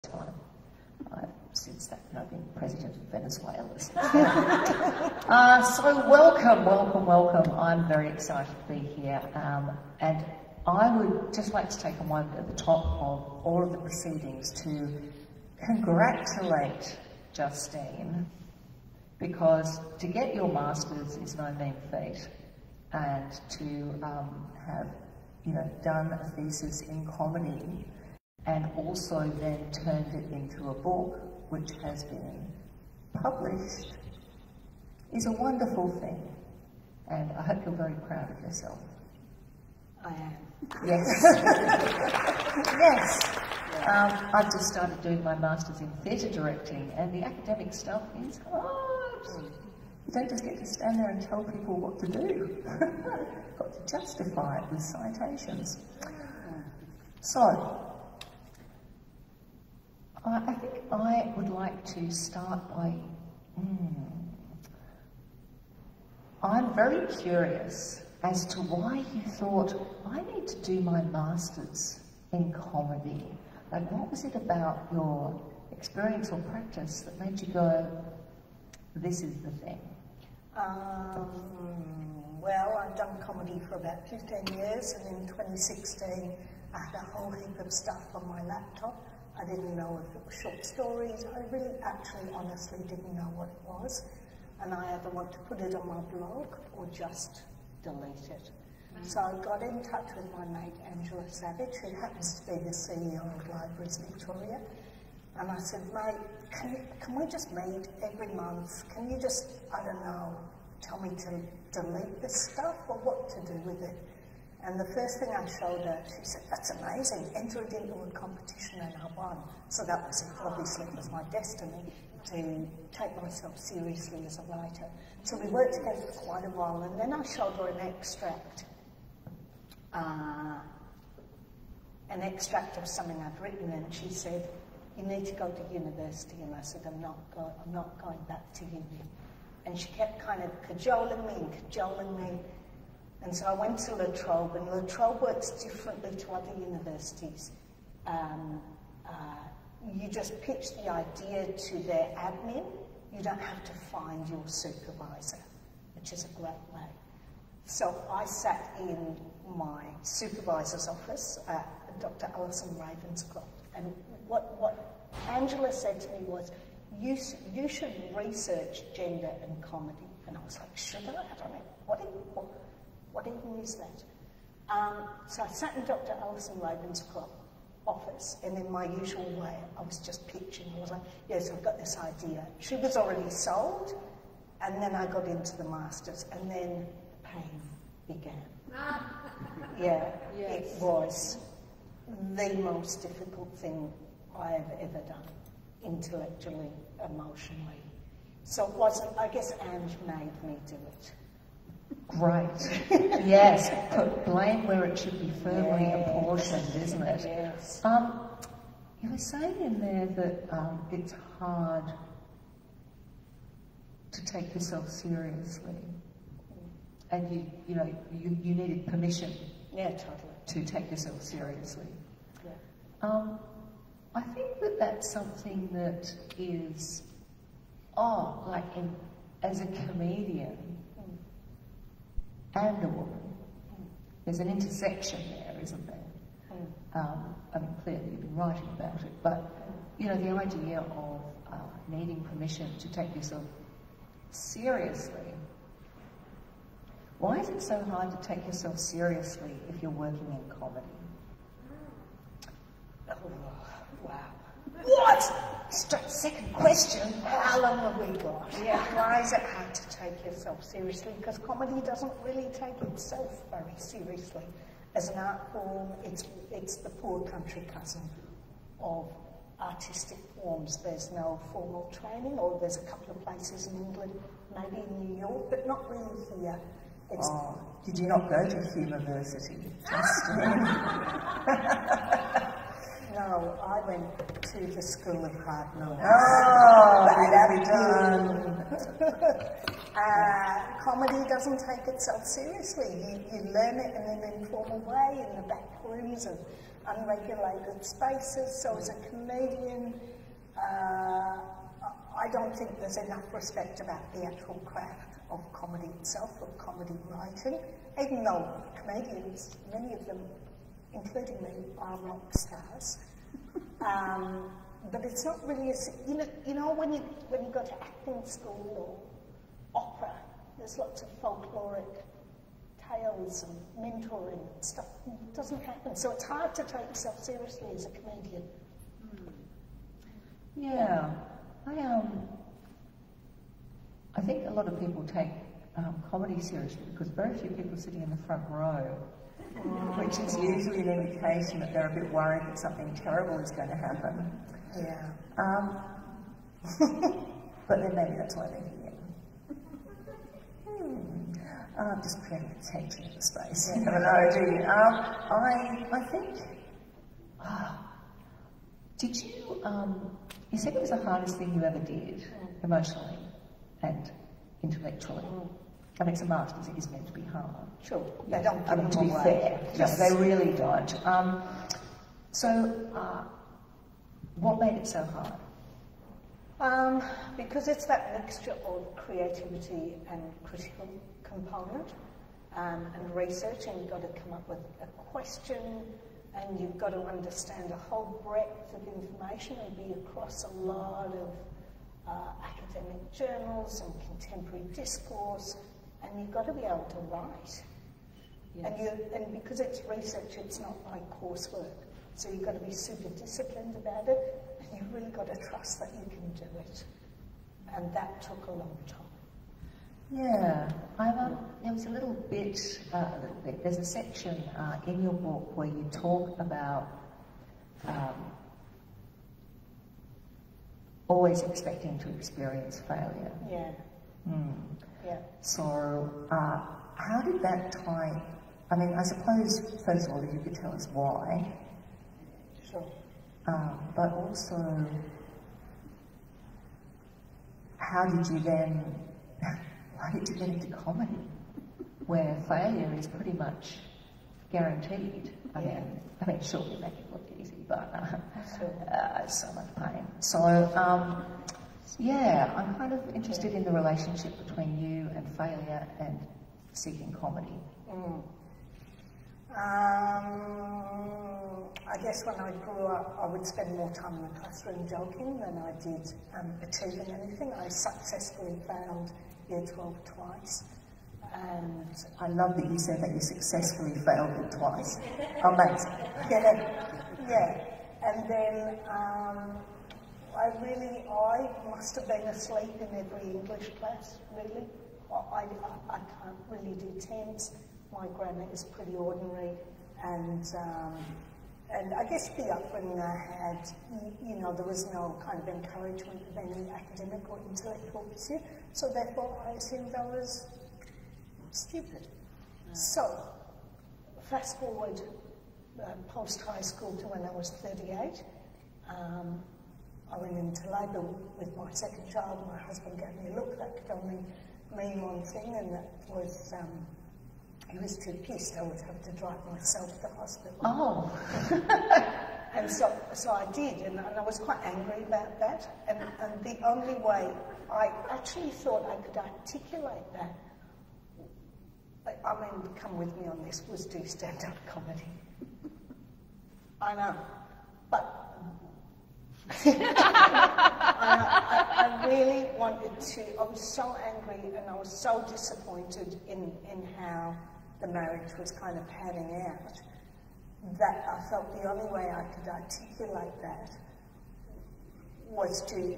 time. Since that, I've been president of Venezuela. So welcome. I'm very excited to be here. And I would just like to take a moment at the top of all of the proceedings to congratulate Justine, because to get your master's is no mean feat, and to have, done a thesis in comedy and also then turned it into a book which has been published is a wonderful thing, and I hope you're very proud of yourself. I am. Yes. Yes. I've just started doing my master's in theatre directing, and the academic stuff is hard. You don't just get to stand there and tell people what to do. You've got to justify it with citations. So, I think I would like to start by... I'm very curious as to why you thought, I need to do my master's in comedy. Like, what was it about your experience or practice that made you go, this is the thing? Well, I've done comedy for about 15 years, and in 2016 I had a whole heap of stuff on my laptop. I didn't know if it was short stories. I really actually honestly didn't know what it was, and I either want to put it on my blog or just delete it. So I got in touch with my mate Angela Savage, who happens to be the CEO of Libraries Victoria, and I said, mate, can we just meet every month? Can you just, I don't know, tell me to delete this stuff or what to do with it? And the first thing I showed her, she said, that's amazing, enter it into a competition, and I won. So that was, obviously, it was my destiny to take myself seriously as a writer. So we worked together for quite a while, and then I showed her an extract of something I'd written, and she said, you need to go to university. And I said, I'm not going back to uni. And she kept kind of cajoling me. And so I went to La Trobe, and La Trobe works differently to other universities. You just pitch the idea to their admin. You don't have to find your supervisor, which is a great way. So I sat in my supervisor's office, Dr. Alison Ravenscroft, and what Angela said to me was, you should research gender and comedy. And I was like, should I? I don't know. What even is that? So I sat in Dr. Alison Ravenscroft's office, and in my usual way, I was just pitching. I was like, yes, I've got this idea. She was already sold, and then I got into the masters, and then pain began. Yeah, yes. It was the most difficult thing I have ever done, intellectually, emotionally. So it wasn't, I guess Ange made me do it. Great. Yes, put blame where it should be firmly apportioned, isn't it? Yes. You were saying in there that it's hard to take yourself seriously, and you needed permission. Yeah, totally. To take yourself seriously. Yeah. I think that's something that is, as a comedian and a woman, there's an intersection there, isn't there? Clearly you've been writing about it, but, the idea of needing permission to take yourself seriously. Why is it so hard to take yourself seriously if you're working in comedy? Oh, wow. What? Second question. How long have we got? Yeah, why is it hard to take yourself seriously? Because comedy doesn't really take itself very seriously. As an art form, it's the poor country cousin of artistic forms. There's no formal training, or there's a couple of places in England, maybe in New York, but not really here. Did you not go to university? No, I went to the School of Hard Knocks. Oh, that'd be done. Comedy doesn't take itself seriously. You learn it in an informal way in the back rooms of unregulated spaces. So as a comedian, I don't think there's enough respect about the actual craft of comedy itself, of comedy writing, even though comedians, many of them, including me, are rock stars. But it's not really, you know when you go to acting school or opera, there's lots of folkloric tales and mentoring and stuff. It doesn't happen. So it's hard to take yourself seriously as a comedian. Yeah. I think a lot of people take comedy seriously because very few people are sitting in the front row, which is usually an indication that they're a bit worried that something terrible is going to happen. Yeah. But then maybe that's why they're here. Just creating attention in the space. You never know, do you? I think. Did you? You said it was the hardest thing you ever did, emotionally and intellectually. I mean, it's a master's, it is meant to be hard. Sure. They don't. I mean, to be fair, no, they really don't. What made it so hard? Because it's that mixture of creativity and critical component and research, and you've got to come up with a question, and you've got to understand a whole breadth of information and be across a lot of academic journals and contemporary discourse, and you've got to be able to write. Yes. And because it's research, it's not like coursework, so you've got to be super disciplined about it, and you've really got to trust that you can do it, and that took a long time. Yeah, there was a little bit, there's a section in your book where you talk about always expecting to experience failure. Yeah. Yeah. So, how did that tie? I mean, I suppose, first of all, if you could tell us why. Sure. But also, how did you then, why did you get into comedy, where failure is pretty much guaranteed? I mean, sure, we make it look easy, but it's so much pain. So, yeah, I'm kind of interested in the relationship between you and failure and seeking comedy. I guess when I grew up, I would spend more time in the classroom joking than I did achieving anything. I successfully failed Year 12 twice. And I love that you said that you successfully failed it twice. Amazing. Yeah. And then I must have been asleep in every English class, really. I can't really do tense. My grammar is pretty ordinary, and I guess the upbringing I had, there was no kind of encouragement of any academic or intellectual pursuit, so therefore I assumed I was stupid. So, fast forward post-high school to when I was 38, I went into labour with my second child. My husband gave me a look that could only mean one thing, and that was he was too pissed I would have to drive myself to hospital. Oh. And so I did, and I was quite angry about that. And the only way I actually thought I could articulate that, I mean, come with me on this, was do stand-up comedy. I know, but I really wanted to. I was so angry and I was so disappointed in how the marriage was kind of panning out that I felt the only way I could articulate that was to,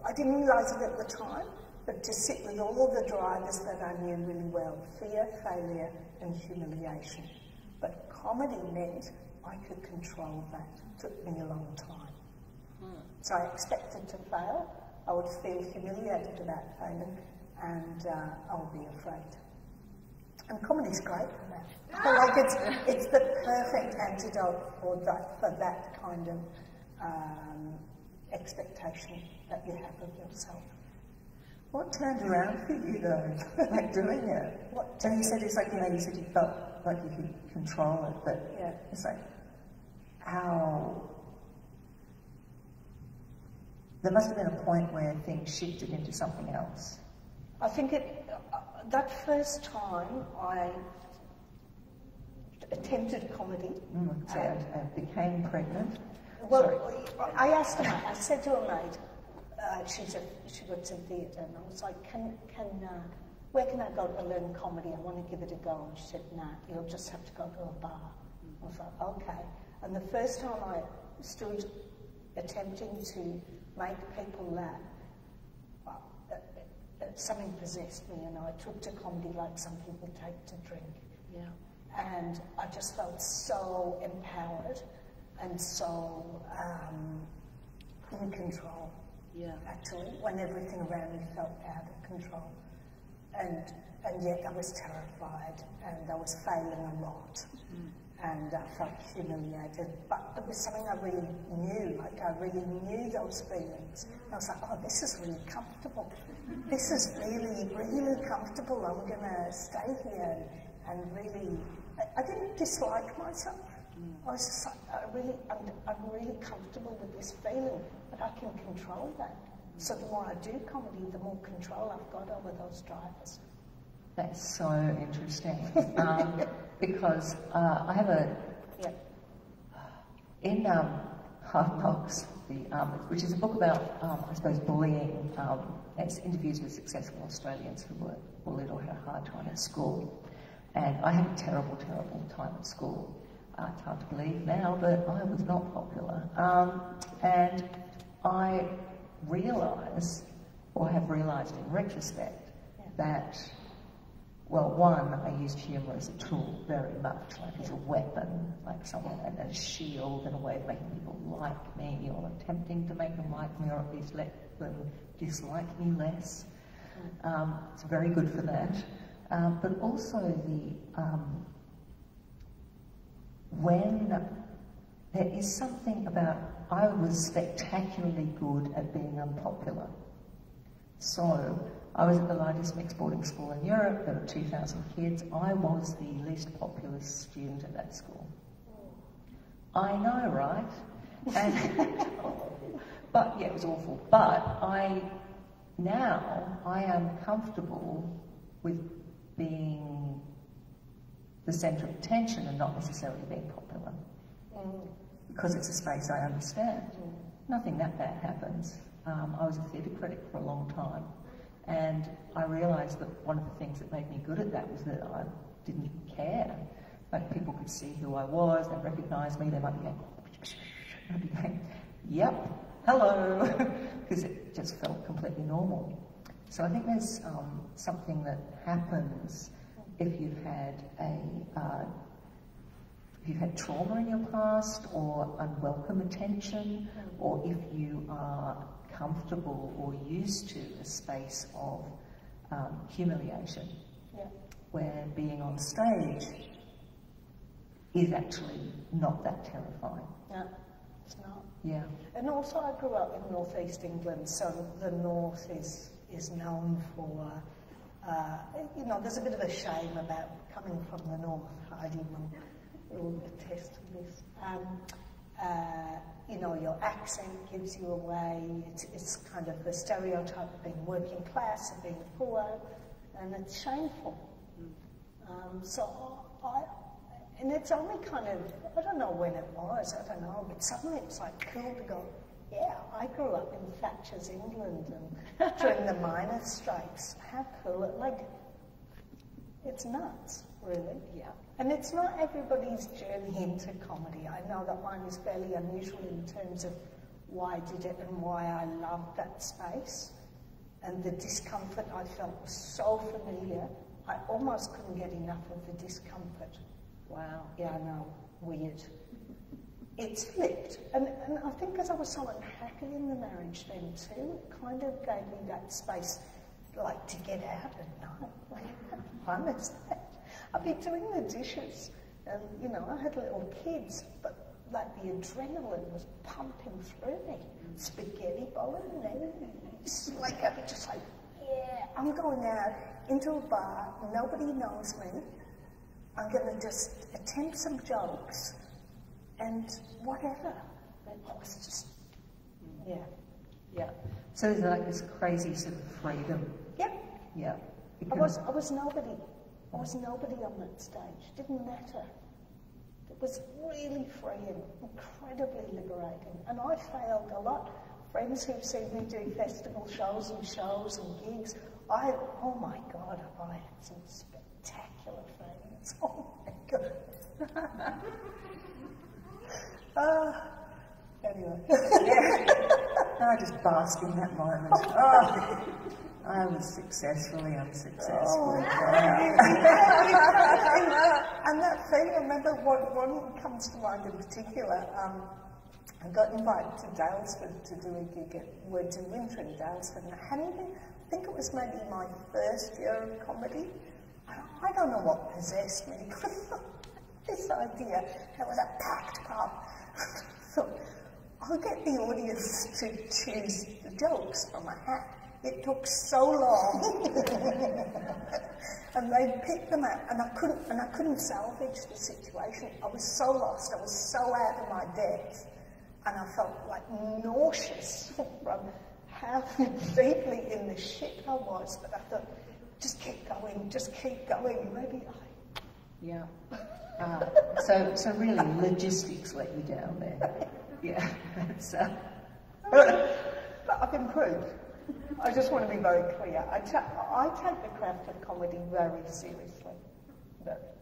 I didn't realise it at the time, but to sit with all of the drivers that I knew really well: fear, failure and humiliation. But comedy meant I could control that. It took me a long time. So I expected to fail, I would feel humiliated about failing, and I would be afraid. And comedy's great for that. Like it's the perfect antidote for that kind of expectation that you have of yourself. What turned around for you though, like doing it? And you said it's like, you know, you said you felt like you could control it, but Yeah. it's like, how? There must have been a point where things shifted into something else. I think that first time I attempted comedy. So I became pregnant. Well, Sorry. I asked her, I said to her maid, she works in theatre, and I was like, where can I go to learn comedy? I want to give it a go. And she said, nah, you'll just have to go to a bar. I was like, okay. And the first time I stood attempting to make people laugh, something possessed me, and I took to comedy like some people take to drink. Yeah. And I just felt so empowered and so in control. Yeah. Actually, when everything around me felt out of control. And yet I was terrified, and I was failing a lot. And I felt humiliated, but it was something I really knew, like I really knew those feelings. And I was like, oh, this is really comfortable. This is really, really comfortable. I'm going to stay here and really, I didn't dislike myself. I was just like, I'm really comfortable with this feeling, but I can control that. So the more I do comedy, the more control I've got over those drivers. That's so interesting. Because I have in Hard Knocks, which is a book about, I suppose, bullying. It's interviews with successful Australians who were bullied or had a hard time at school. And I had a terrible, terrible time at school. It's hard to believe now, but I was not popular. And I realise, or have realised in retrospect, that, well, one, I used humour as a tool very much, like as a weapon, like someone, and a shield and a way of making people like me, or attempting to make them like me, or at least let them dislike me less. It's very good for that. But also when there is something about, I was spectacularly good at being unpopular. So I was at the largest mixed boarding school in Europe. There were 2,000 kids. I was the least popular student at that school. I know, right? And, but yeah, it was awful. But now I am comfortable with being the centre of attention and not necessarily being popular. Because it's a space I understand. Nothing that bad happens. I was a theatre critic for a long time, and I realised that one of the things that made me good at that was that I didn't care. Like, people could see who I was, they'd recognise me, they might be going, and I'd be going, yep, hello, because it just felt completely normal. So I think there's something that happens if you've had trauma in your past, or unwelcome attention, or if you are comfortable or used to a space of humiliation, where being on stage is actually not that terrifying. No, it's not. Yeah. And also I grew up in northeast England, so the north is known for, you know, there's a bit of a shame about coming from the north. Heidi will attest to this. You know, your accent gives you away. It's kind of the stereotype of being working class, of being poor, and it's shameful. And it's only kind of, I don't know when it was, I don't know, but suddenly it's like cool to go, yeah, I grew up in Thatcher's England and during the miners' strikes. How cool, it's nuts, really. Yeah. And it's not everybody's journey into comedy. I know that mine is fairly unusual in terms of why I did it and why I loved that space. And the discomfort I felt was so familiar, I almost couldn't get enough of the discomfort. Wow. Yeah, I know, weird. It's flipped. And I think because I was so unhappy in the marriage then too, it kind of gave me that space, like, to get out at night. Like, how fun is that? I'd be doing the dishes, and, you know, I had little kids, but, like, the adrenaline was pumping through me. Spaghetti bolognese. Like, I'd be just like, yeah, I'm going out into a bar, nobody knows me, I'm going to just attempt some jokes and whatever. It was just, yeah. Yeah. So there's like this crazy sort of freedom. Yep. Yeah. I was nobody. I was nobody on that stage. Didn't matter. It was really freeing, incredibly liberating. And I failed a lot. Friends who've seen me do festival shows and gigs, oh my God, I had some spectacular things. Oh my God. Anyway. I just bask in that moment. Oh, I was successfully unsuccessful. And that thing, I remember one comes to mind in particular. I got invited to Dalesford to do a gig at Words in Winter in Dalesford, and I think it was maybe my first year of comedy. I don't know what possessed me. This idea, there was a packed pub. So I'll get the audience to choose the jokes from a hat. It took so long, and they picked them out, and I couldn't salvage the situation. I was so lost. I was so out of my depth, and I felt like nauseous from how deeply in the shit I was. But I thought, just keep going. Maybe I. Yeah. So really, logistics let you down there. Yeah. But I've improved. I just want to be very clear. I take the craft of comedy very seriously. But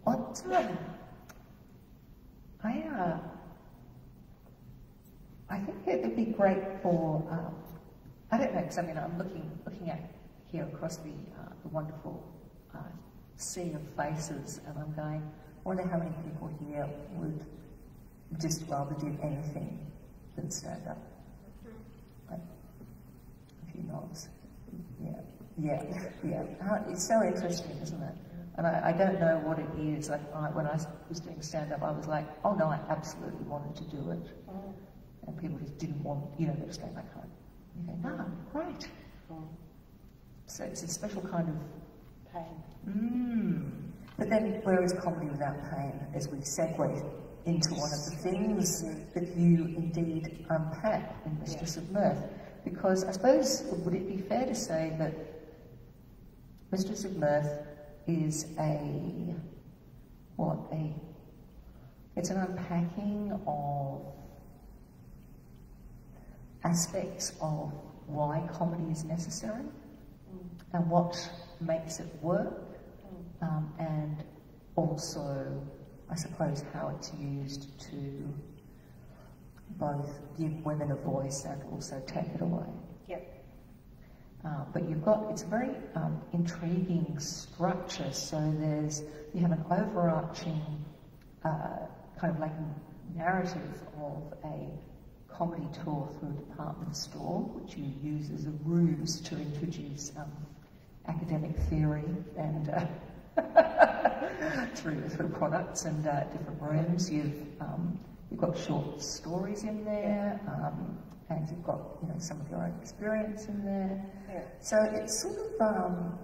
what? I think it would be great for. I don't know, because I mean, I'm looking at here across the wonderful sea of faces, and I'm going, I wonder how many people here would just rather do anything than stand up. Like, a few nods. Yeah. It's so interesting, isn't it? And I don't know what it is. Like when I was doing stand up, I was like, oh no, I absolutely wanted to do it. And people just didn't want, they were staying back home. You go, no, great. So it's a special kind of pain. But then, where is comedy without pain? As we segue into one of the things that you indeed unpack in Mistress of Mirth. Because I suppose, would it be fair to say that Mistress of Mirth is it's an unpacking of aspects of why comedy is necessary and what makes it work, and also, I suppose, how it's used to both give women a voice and also take it away. Yep. But it's a very intriguing structure. So you have an overarching kind of like narrative of a comedy tour through a department store, which you use as a ruse to introduce academic theory and through products and different rooms. You've got short stories in there, and you've got some of your own experience in there. Yeah. So it's sort of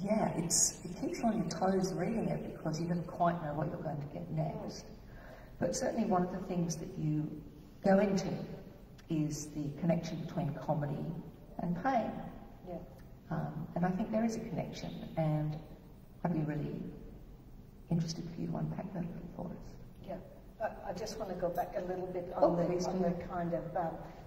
it keeps you on your toes reading it because you don't quite know what you're going to get next. But certainly one of the things that you go into is the connection between comedy and pain. Yeah. And I think there is a connection, and I'd be really interested for you to unpack that a little for us. Yeah. I just want to go back a little bit on the kind of,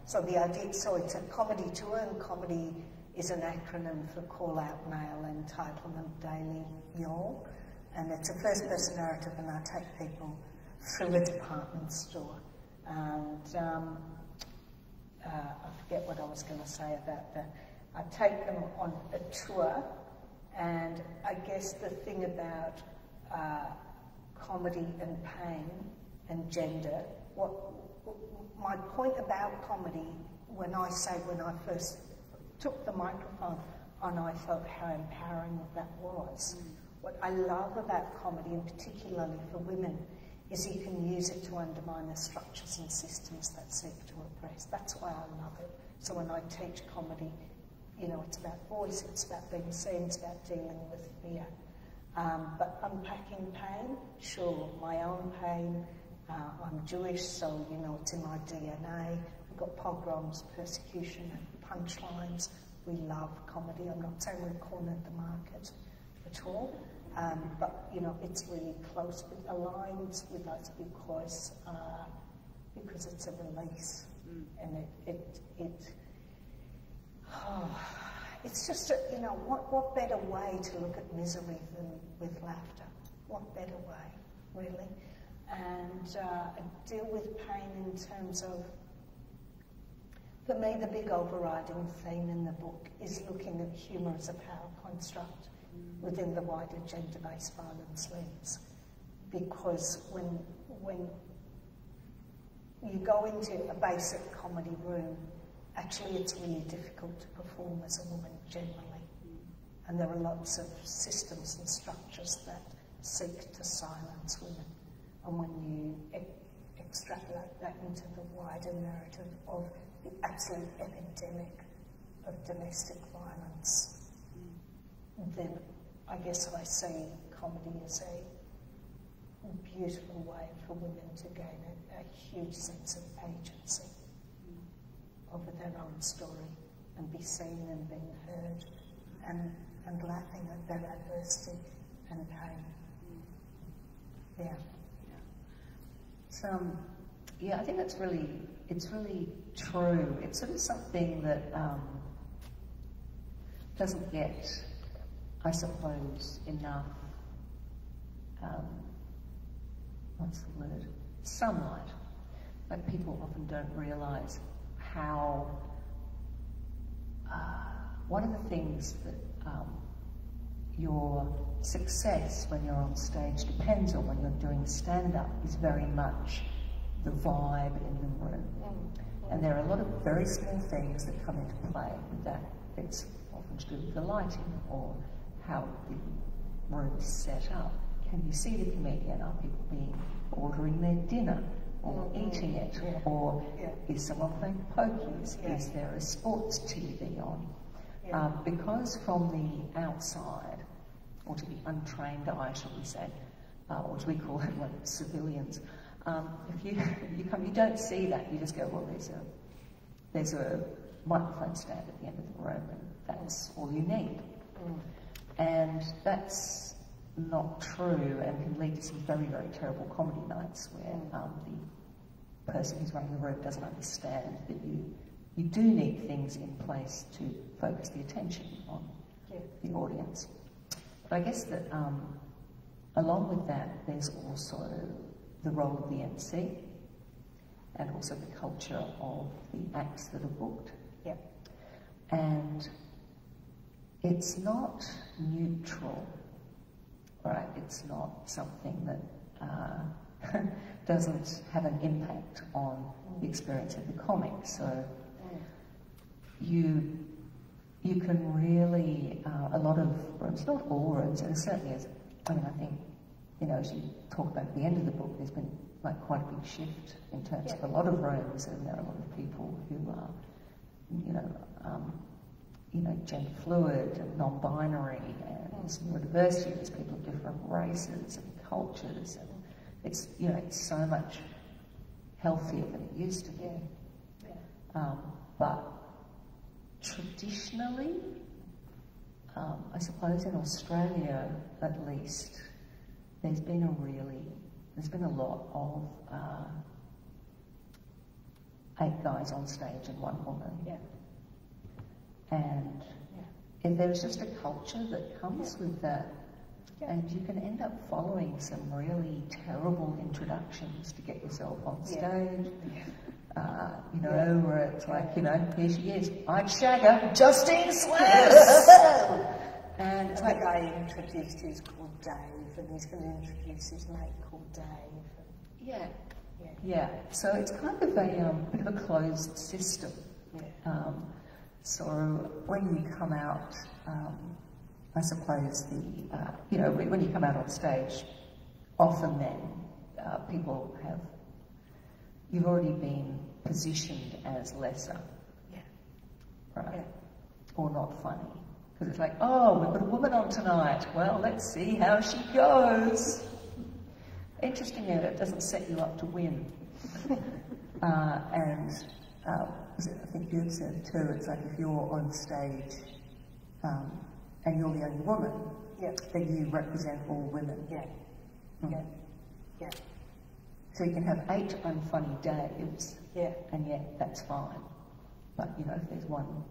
so the idea, so it's a comedy tour, and comedy is an acronym for Call Out Mail, Entitlement, Daily, Yawl, and it's a first-person narrative, and I take people through a department store. And I forget what I was going to say about that. I take them on a tour, and I guess the thing about comedy and pain and gender, my point about comedy, when I first took the microphone and I felt how empowering that was. What I love about comedy, and particularly for women, is you can use it to undermine the structures and systems that seek to oppress. That's why I love it. So when I teach comedy, you know, it's about voice, it's about being seen, it's about dealing with fear. But unpacking pain, sure, my own pain. I'm Jewish, so, you know, it's in my DNA. We've got pogroms, persecution, and punchlines. We love comedy. I'm not saying we've cornered the market at all. But, you know, it's really close. It aligns with us because it's a release. And it's just, you know, what better way to look at misery than with laughter? What better way, really? And deal with pain in terms of, for me, the big overriding theme in the book is looking at humour as a power construct within the wider gender-based violence lens. Because when you go into a basic comedy room, actually it's really difficult to perform as a woman generally. And there are lots of systems and structures that seek to silence women. And when you extrapolate that into the wider narrative of the absolute epidemic of domestic violence, then I guess I see comedy as a beautiful way for women to gain a huge sense of agency over their own story and be seen and being heard and laughing at their adversity and pain. Yeah. Yeah, I think that's really, it's really true. It's sort of something that doesn't get, I suppose, enough, what's the word, sunlight. Like, people often don't realise how, one of the things that your success when you're on stage depends on when you're doing stand-up is very much the vibe in the room. And there are a lot of very small things that come into play with that. It's often to do with the lighting or how the room is set up. Can you see the comedian? Are people ordering their dinner or eating it? Or is someone playing pokies? Is there a sports TV on? Because from the outside, or to the untrained eye, shall we say, or as we call it, like civilians, if you come, you don't see that. You just go, well, there's a microphone stand at the end of the room, and that's all you need. And that's not true, and can lead to some very, very terrible comedy nights where the person who's running the room doesn't understand that you do need things in place to focus the attention on the audience. But I guess that along with that, there's also the role of the MC and also the culture of the acts that are booked. And it's not neutral, right? It's not something that doesn't have an impact on the experience of the comic. So you can really, a lot of rooms, not all rooms, and certainly as, I mean, I think, you know, as you talk about at the end of the book, there's been like quite a big shift in terms of a lot of rooms, and there are a lot of people who are, gender fluid and non-binary, and there's neurodiversity, there's people of different races and cultures, and it's, it's so much healthier than it used to be. But traditionally, I suppose in Australia at least, there's been a lot of 8 guys on stage and 1 woman. And there's just a culture that comes with that. And you can end up following some really terrible introductions to get yourself on stage. Where it's like, here she is, I'm Shagger, Justine Sless! And it's like, I introduced who's called Dave, and he's going to introduce his mate called Dave. So it's kind of a bit of a closed system. So when you come out, I suppose when you come out on stage, often then people have, you've already been positioned as lesser, right? Or not funny. Because it's like, oh, we've got a woman on tonight. Well, let's see how she goes. Interestingly, it doesn't set you up to win. I think you said too, it's like if you're on stage and you're the only woman, then you represent all women. So you can have 8 unfunny Daves, and yet that's fine. But, you know, if there's one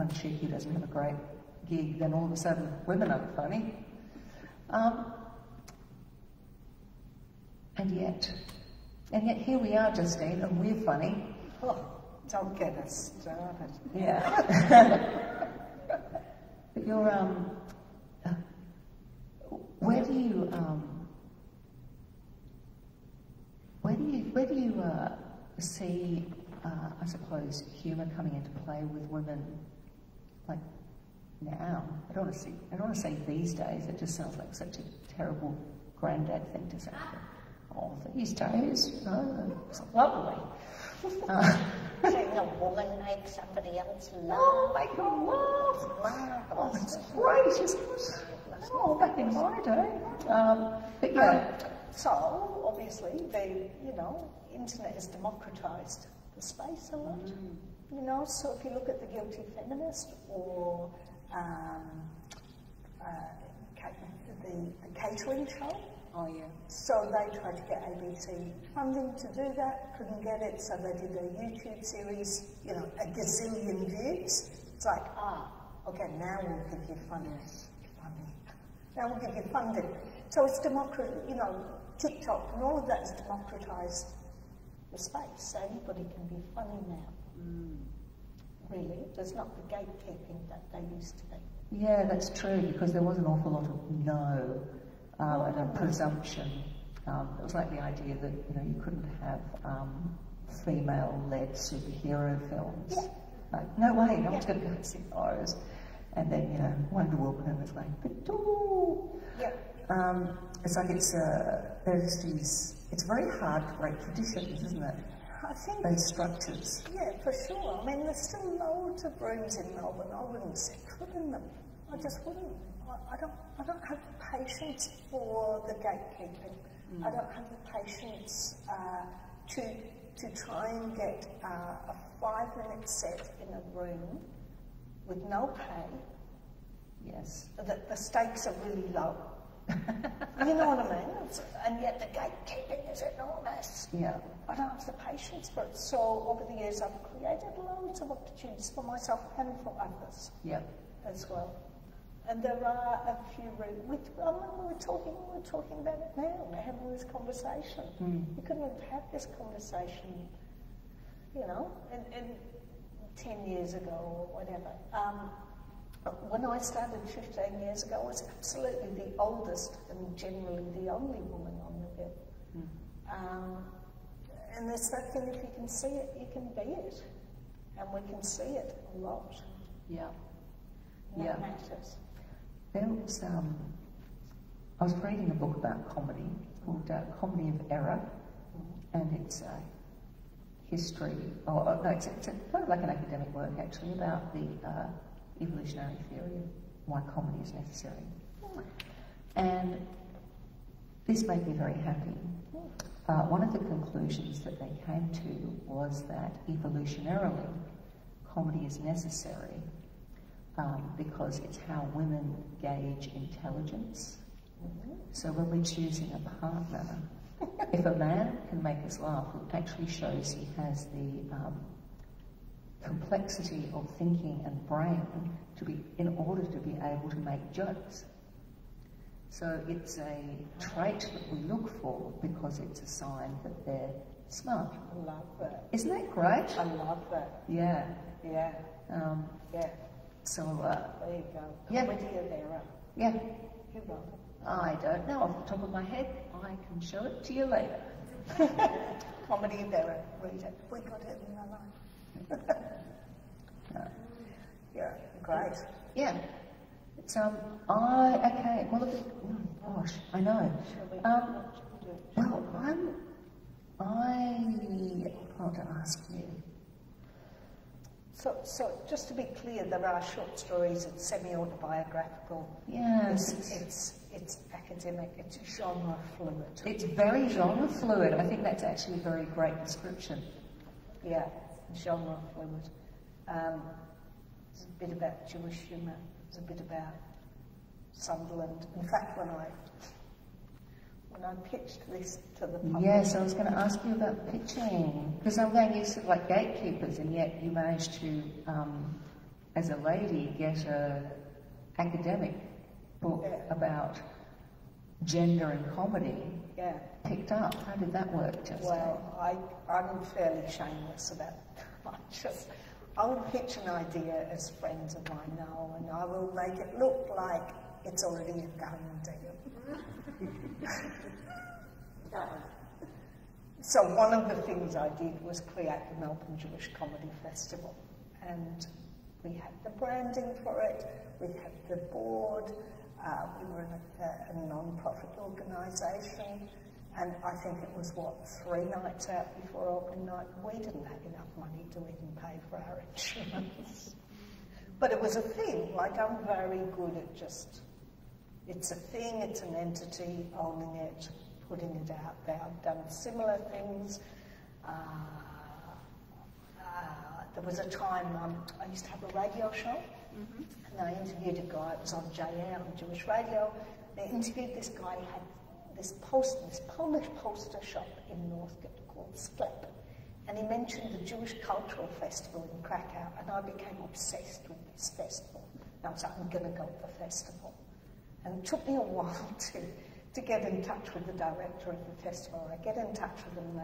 chick who doesn't have a great gig, then all of a sudden women aren't funny. And yet here we are, Justine, and we're funny. Oh, don't get us started. Yeah. But you're, where do you see, I suppose, humour coming into play with women, like now? I don't want to say these days. It just sounds like such a terrible granddad thing to say. Oh, these days, it's lovely. Seeing a woman make somebody else laugh. Oh, make her laugh. Oh, it's great, isn't it? Oh, back in my day. But yeah. So, obviously, internet has democratised the space a lot. You know, so if you look at The Guilty Feminist or the catering show. Oh, yeah. So they tried to get ABC funding to do that, couldn't get it, so they did a YouTube series, you know, a gazillion views. It's like, okay, now we'll give you funding. Now we'll give you funding. So it's TikTok and all of that has democratised the space. Anybody can be funny now. Really, there's not the gatekeeping that they used to be. Yeah, that's true, because there was an awful lot of and a presumption. It was like the idea that, you know, you couldn't have female-led superhero films. Like, no way, no one's going to go and see those. And then, you know, Wonder Woman was like, it's like it's very hard to break traditions, isn't it? I think those structures. Yeah, for sure. I mean, there's still loads of rooms in Melbourne. I wouldn't sit foot in them. I just wouldn't. I don't have the patience for the gatekeeping. I don't have the patience to try and get a 5-minute set in a room with no pay. Yes. The stakes are really low. You know what I mean? And yet the gatekeeping is enormous. Yeah. I don't have the patience for it. So over the years I've created loads of opportunities for myself and for others. Yeah. As well. And there are a few rooms. We're talking about it now. We're having this conversation. We couldn't have had this conversation, you know, in 10 years ago or whatever. When I started 15 years ago, I was absolutely the oldest and generally the only woman on the bill. And there's that thing, if you can see it, you can be it. And we can see it a lot. Yeah. And that matters. There was, I was reading a book about comedy called Comedy of Error, and it's a history, it's kind of like an academic work actually about the evolutionary theory of why comedy is necessary. And this made me very happy. One of the conclusions that they came to was that evolutionarily, comedy is necessary because it's how women gauge intelligence. So when we're choosing a partner, if a man can make us laugh, it actually shows he has the complexity of thinking and brain in order to be able to make jokes. So it's a trait that we look for because it's a sign that they're smart. I love that. Isn't that great? I love that. Yeah. Yeah. Yeah. So, there you go. Comedy of Error. Yeah. Who wrote it? I don't know off the top of my head. I can show it to you later. Comedy of Error. Read it. We got it in our life. Yeah. Great. Yeah. It's, okay. Well, look, gosh, I know. Well, want to ask you? So just to be clear, there are short stories, it's semi-autobiographical. Yes. It's academic, it's genre fluid. It's very genre fluid. I think that's actually a very great description. Yeah, genre fluid. It's a bit about Jewish humour, it's a bit about Sunderland. In fact, when I pitched this to the public... Yes, I was going to ask you about pitching, because I'm going, you sort of like gatekeepers, and yet you managed to, as a lady, get an academic book about gender and comedy picked up. How did that work, Justine? Well, I'm fairly shameless about just... I will pitch an idea as friends of mine know, and I will make it look like it's already a done deal. So one of the things I did was create the Melbourne Jewish Comedy Festival, and we had the branding for it, we had the board, we were a non-profit organisation, and I think it was, 3 nights out before opening night. We didn't have enough money to even pay for our insurance. But it was a thing, like I'm very good at just, it's a thing, it's an entity, owning it, putting it out there. I've done similar things. There was a time I used to have a radio show, and I interviewed a guy, it was on JR, on Jewish radio. They interviewed this guy, he had this Polish poster shop in Northcote called Sklep. And he mentioned the Jewish Cultural Festival in Krakow, and I became obsessed with this festival. And I was like, I'm going to go to the festival. And it took me a while to get in touch with the director of the festival. I get in touch with them and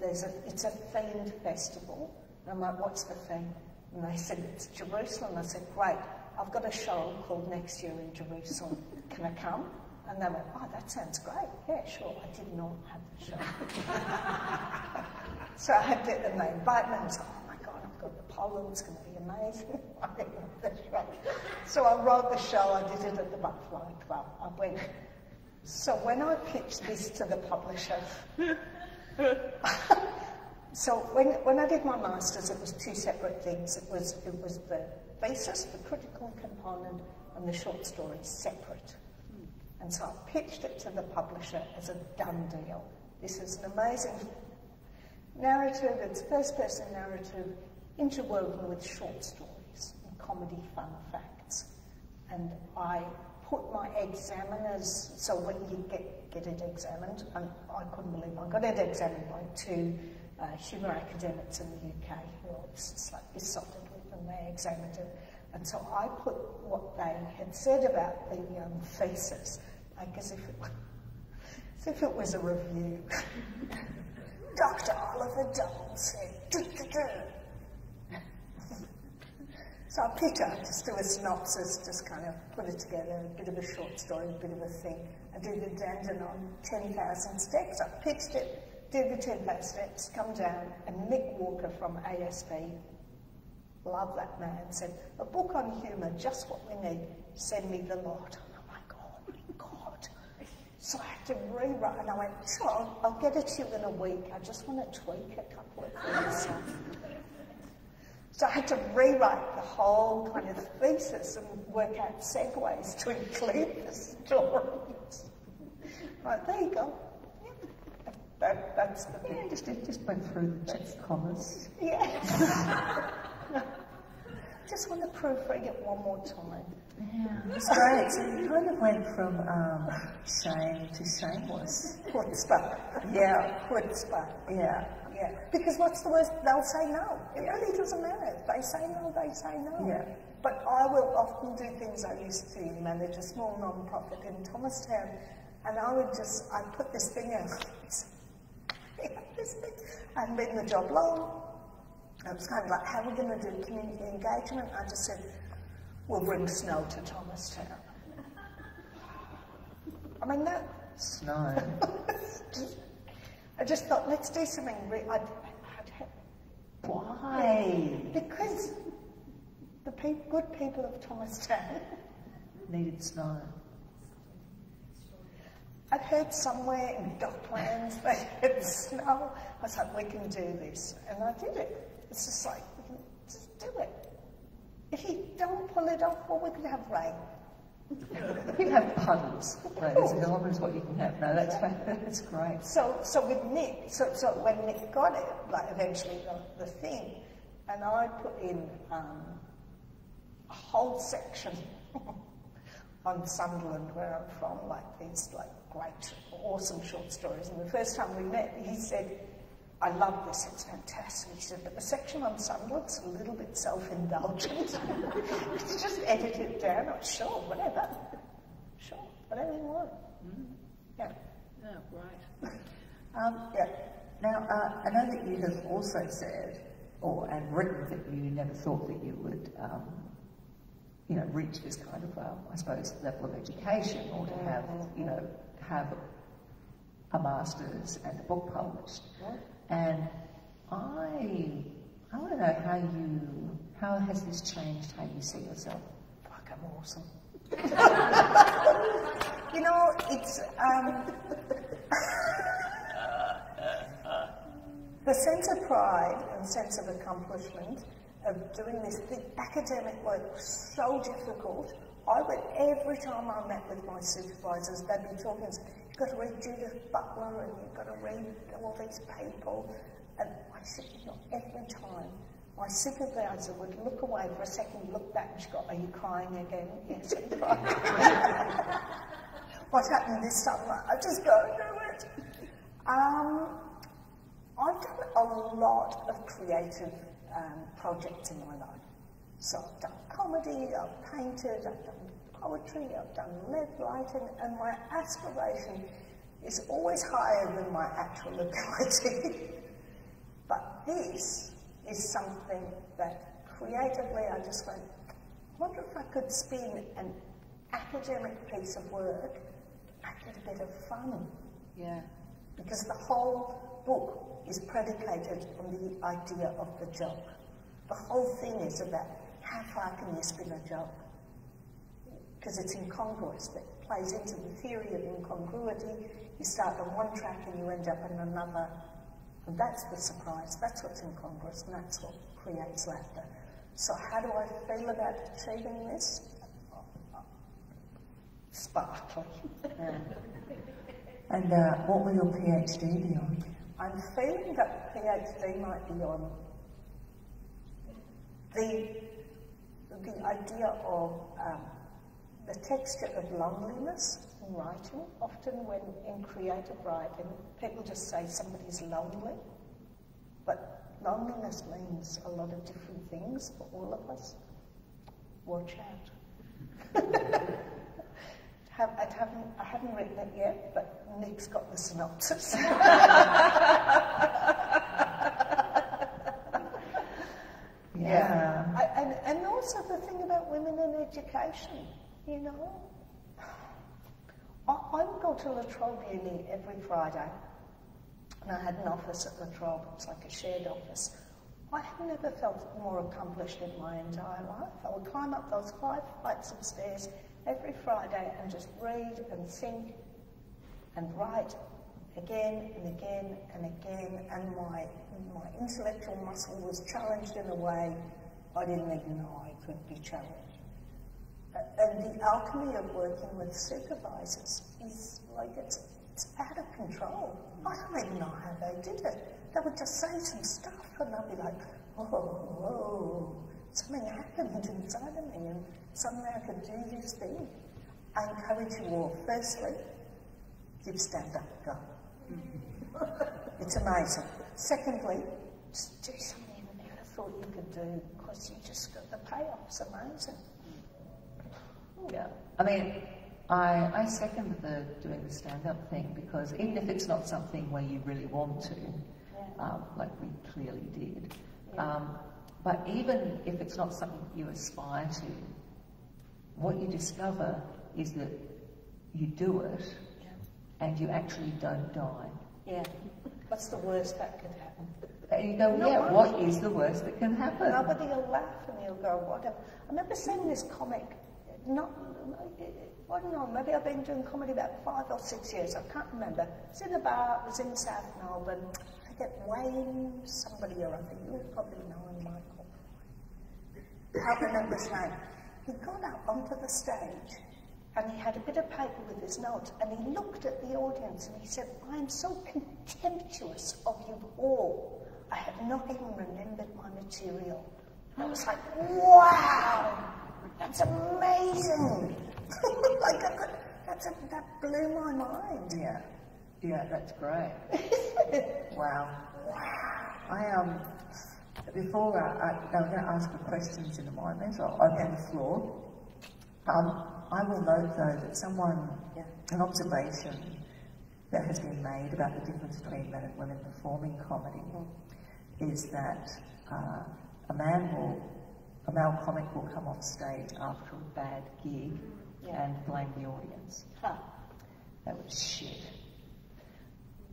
they say, it's a themed festival. And I'm like, what's the theme? And they said, it's Jerusalem. I said, great, I've got a show called Next Year in Jerusalem. Can I come? And they went, oh, that sounds great. Yeah, sure. I did not have the show. So I had to, and they invited me and I was like, oh my God, I've got the polo, it's going to be amazing. I didn't have the show. So I wrote the show, I did it at the Butterfly Club. I went. So when I pitched this to the publisher, so when I did my master's, it was 2 separate things. It was the thesis, the critical component, and the short stories separate. And so I pitched it to the publisher as a done deal. This is an amazing narrative, it's first-person narrative, interwoven with short stories and comedy fun facts. And I put my examiners, so when you get it examined, and I couldn't believe I got it examined by 2 humour academics in the UK who I was just like besotted with, and they examined it. And so I put what they had said about the thesis, like as if it was a review. Dr. Oliver Dole said, So I picked up, just do a synopsis, just kind of put it together, a bit of a short story, a bit of a thing. I did the addendum on 10,000 steps. I pitched it, did the 10,000 steps, come down, and Nick Walker from ASB, love that man, said, a book on humour, just what we need, send me the lot. And I'm like, oh my God. So I had to rewrite, and I went, sure, I'll get it to you in a week. I just want to tweak a couple of things. So I had to rewrite the whole kind of thesis and work out segues to include the stories. Right, there you go. Yeah. That's the thing. Just went through the check commas. Yes. Just want to proofread it one more time. Yeah, it's great. So you kind of went from shame to shameless. Chutzpah. Yeah. Chutzpah. Yeah. Yeah. Because what's the worst? They'll say no. It really doesn't matter. If they say no, they say no. Yeah. But I will often do things. I used to manage a small non-profit in Thomastown, and I put this thing out. I hadn't been in the job long. I was kind of like, how are we going to do community engagement? I just said, we'll bring snow to Thomastown. I mean, that... Snow. I just thought, let's do something Why? Because the good people of Thomastown needed snow. I'd heard somewhere in Docklands they had snow. I was like, we can do this. And I did it. It's just like, we can just do it. If you don't pull it off, well, we could have rain. You can have puddles, ladies and gentlemen, is what you can have. No, that's great. So with Nick, so when Nick got it, like eventually the thing, and I put in a whole section on Sunderland, where I'm from, like these like great, awesome short stories. And the first time we met, he said, I love this, it's fantastic. He said, but the section on Sunderland's a little bit self-indulgent. It's just edit it down. I'm sure, whatever. Sure, whatever you want. Yeah. Oh, right. Yeah. Now, I know that you have also said, and written, that you never thought that you would, reach this kind of, I suppose, level of education, or to have, have a master's and a book published. And I want to know how has this changed how you see yourself? Fuck, I'm awesome. It's, the sense of pride and sense of accomplishment of doing this, the academic work was so difficult. Every time I met with my supervisors, they'd be talking, you've got to read Judith Butler and you've got to read all these people. And I said, every time my supervisor would look away for a second, look back, and she'd go, are you crying again? Yes, I'm crying. What's happening this time? I just go, do it. I've done a lot of creative projects in my life. So I've done comedy, I've painted, I've done poetry, I've done lead writing, and my aspiration is always higher than my actual ability. But this is something that creatively I just went, I wonder if I could spin an academic piece of work, make it a bit of fun. Yeah. Because the whole book is predicated on the idea of the joke. The whole thing is about how far can you spin a joke? Because it's incongruous, that plays into the theory of incongruity. You start on one track and you end up on another. And that's the surprise, that's what's incongruous, and that's what creates laughter. So how do I feel about achieving this? Sparkly. And what will your PhD be on? I'm feeling that PhD might be on the idea of the texture of loneliness in writing. Often when in creative writing, people just say somebody's lonely, but loneliness means a lot of different things for all of us. Watch out. I haven't written it yet, but Nick's got the synopsis. Yeah. And also the thing about women in education, I would go to La Trobe Uni every Friday, and I had an office at La Trobe. It was like a shared office. I have never felt more accomplished in my entire life. I would climb up those 5 flights of stairs every Friday and just read and think and write again and again and again, and my intellectual muscle was challenged in a way I didn't even know I could be challenged. And the alchemy of working with supervisors is like, it's out of control. I don't even know how they did it. They would just say some stuff and I'd be like, whoa, something happened inside of me and suddenly I could do this thing. I encourage you all, firstly, give stand up, go. It's amazing. Secondly, just do something you never thought you could do because you just got the payoff's amazing. Yeah, I mean, I second doing the stand-up thing, because even if it's not something where you really want to, like we clearly did, but even if it's not something you aspire to, what you discover is that you do it and you actually don't die. Yeah. What's the worst that could happen? And you go, what is the worst that can happen? Nobody will laugh and you'll go, whatever. I remember seeing this comic not, I don't know, maybe I've been doing comedy about 5 or 6 years, I can't remember. It was in a bar, it was in South Melbourne. I forget, Wayne somebody or other, you would probably know him, Michael. I can't remember his name. He got up onto the stage and he had a bit of paper with his notes and he looked at the audience and he said, I am so contemptuous of you all. I have not even remembered my material. And I was like, wow, that's amazing. Like, that blew my mind. Yeah, yeah, that's great. Wow. Before I'm going to ask for questions in a moment, I'll open the floor. I will note, though, that an observation that has been made about the difference between men and women performing comedy is that a male comic will come off stage after a bad gig and blame the audience. That was shit.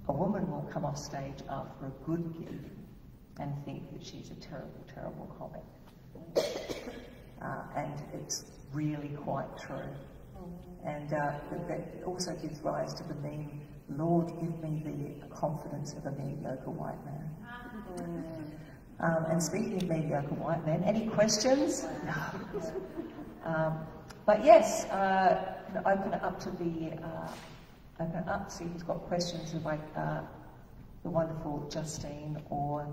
A woman will come off stage after a good gig and think that she's a terrible, terrible comic. And it's really quite true. And that also gives rise to the meme, Lord, give me the confidence of a mediocre white man. And speaking of mediocre white men, any questions? No. But yes, open it up to open it up, see who's got questions of like the wonderful Justine or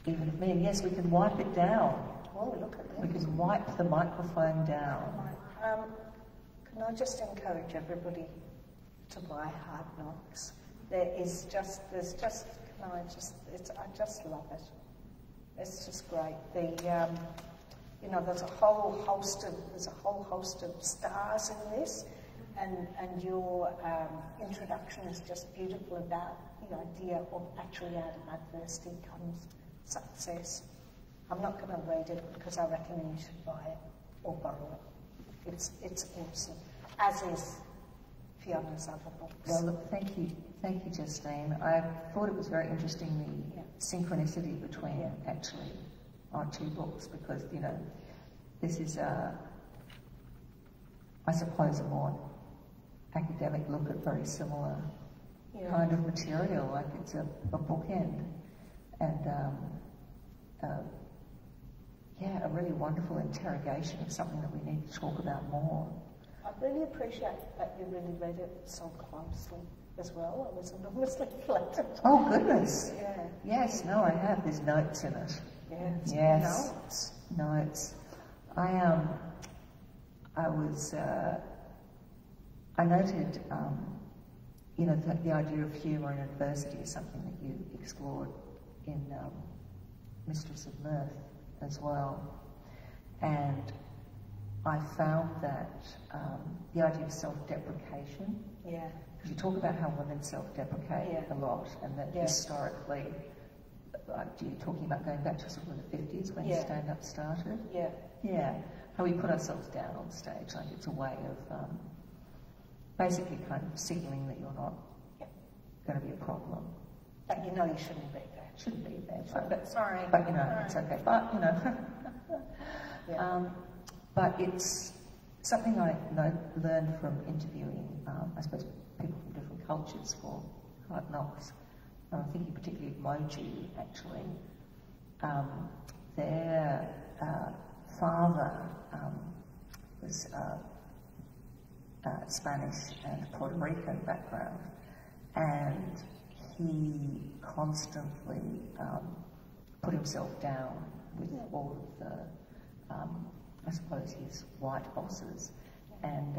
even of me. And yes, we can wipe it down. Oh, look at that. We can wipe the microphone down. Can I just encourage everybody to buy Hard Knocks? I just love it. It's just great. There's a whole host of stars in this, and your introduction is just beautiful about the idea of actually out of adversity comes success. I'm not going to read it because I reckon you should buy it or borrow it. It's awesome, as is Fiona's other books. Well, look, thank you, Justine. I thought it was very interesting the synchronicity between actually our two books, because this is I suppose a more academic look at very similar kind of material. Like it's a bookend, and a really wonderful interrogation of something that we need to talk about more. I really appreciate that you really read it so closely as well. I was enormously flattered. Oh, goodness. Yeah. Yes, no, I have. There's notes in it. Yes. Notes. I noted, the idea of humour and adversity is something that you explored in Mistress of Mirth as well. And I found that the idea of self-deprecation, because you talk about how women self-deprecate a lot, and that historically, you're talking about going back to sort of the 50s when stand-up started? How we put ourselves down on stage, like it's a way of basically kind of signalling that you're not going to be a problem. But you know you shouldn't be there. Shouldn't be there. But sorry. But it's okay. But but it's something I learned from interviewing, I suppose, people from different cultures for Hard Knocks. I'm thinking particularly of Moji, actually. Their father was Spanish and Puerto Rican background, and he constantly put himself down with all of the, I suppose, his white bosses, and